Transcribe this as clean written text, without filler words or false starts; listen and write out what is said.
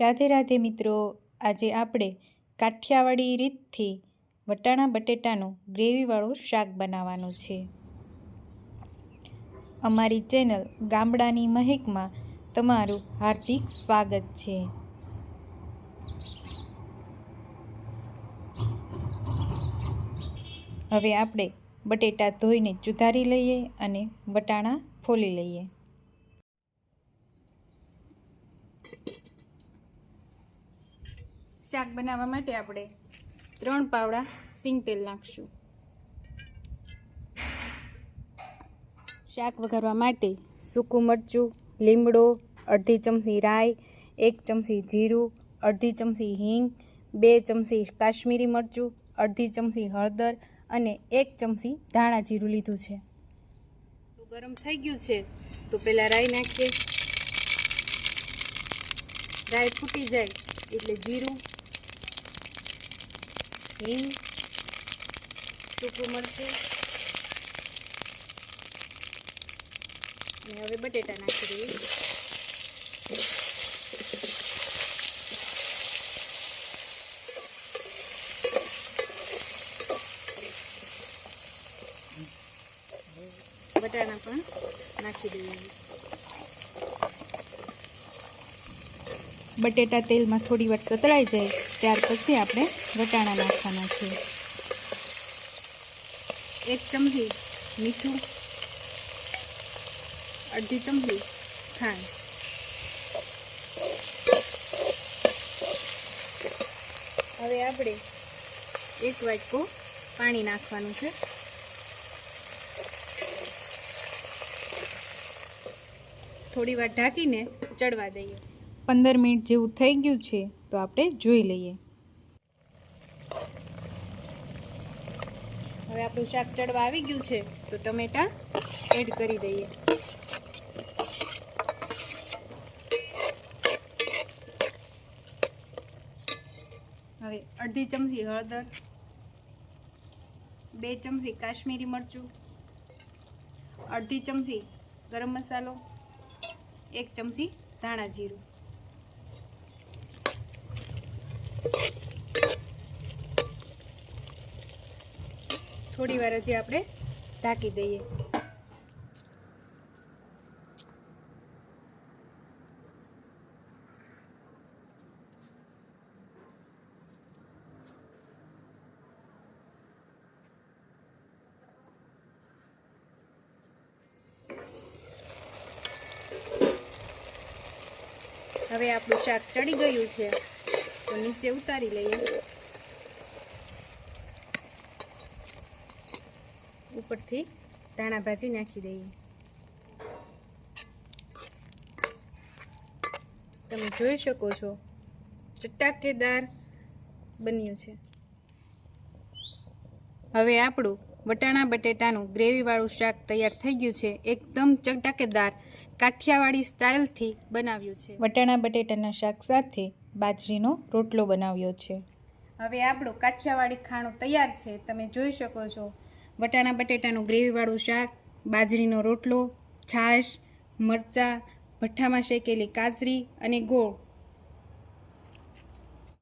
રાધે રાધે મિત્રો, આજે આપણે કાઠિયાવાડી રીતથી વટાણા બટેટાનું ગ્રેવીવાળું શાક બનાવવાનું છે। અમારી ચેનલ ગામડાની મહેકમાં તમારું હાર્દિક સ્વાગત છે। હવે આપણે બટેટા ધોઈને ચુધારી લઈએ અને વટાણા ફોલી લઈએ। શાક બનાવવા માટે આપણે 3 પાવડા સિંગ તેલ નાખશું। શાક વઘારવા માટે સૂકું મરચું, લીમડો, અડધી ચમચી રાઈ, 1 ચમચી જીરું, અડધી ચમચી હિંગ, 2 ચમચી કાશ્મીરી મરચું, અડધી ચમચી હળદર અને 1 ચમચી ધાણા જીરું લીધું છે। ગરમ થઈ ગયું છે તો પહેલાં રાઈ નાખીએ। રાઈ ફૂટી જાય એટલે જીરું, હિંગ, સૂકું મરચું અને હવે બટેટા નાખી દઈએ। બટાણા પણ નાખી દઈએ। બટેટા તેલમાં થોડી વાર તતળાઈ જાય ત્યાર પછી આપણે વટાણા નાખવાના છે। 1 ચમચી મીઠું, અડધી ચમચી ખાંડ। હવે આપણે 1 વાટકો પાણી નાખવાનું છે। થોડી વાર ઢાંકીને ચડવા દઈએ। 15 મિનિટ જેવું થઈ ગયું છે તો આપણે જોઈ લઈએ। હવે આપણું શાક ચડવા આવી ગયું છે તો ટમેટા એડ કરી દઈએ। હવે અડધી ચમચી હળદર, 2 ચમચી કાશ્મીરી મરચું, અડધી ચમચી ગરમ મસાલો, 1 ચમચી ધાણા જીરું। થોડી વાર હજી આપણે ઢાંકી દઈએ। હવે આપણું શાક ચડી ગયું છે તો નીચે ઉતારી લઈએ। ઉપરથી ધાણા ભાજી નાખી દઈએ। તમે જોઈ શકો છો ચટાકેદાર બન્યું છે। હવે આપણું વટાણા બટેટાનું ગ્રેવીવાળું શાક તૈયાર થઈ ગયું છે। એકદમ ચટાકેદાર કાઠિયાવાડી સ્ટાઇલથી બનાવ્યું છે। વટાણા બટેટાના શાક સાથે બાજરીનો રોટલો બનાવ્યો છે। હવે આપણું કાઠિયાવાડી ખાણું તૈયાર છે। તમે જોઈ શકો છો વટાણા બટેટાનું ગ્રેવીવાળું શાક, બાજરીનો રોટલો, છાશ, મરચાં, ભઠ્ઠામાં શેકેલી કાજરી અને ગોળ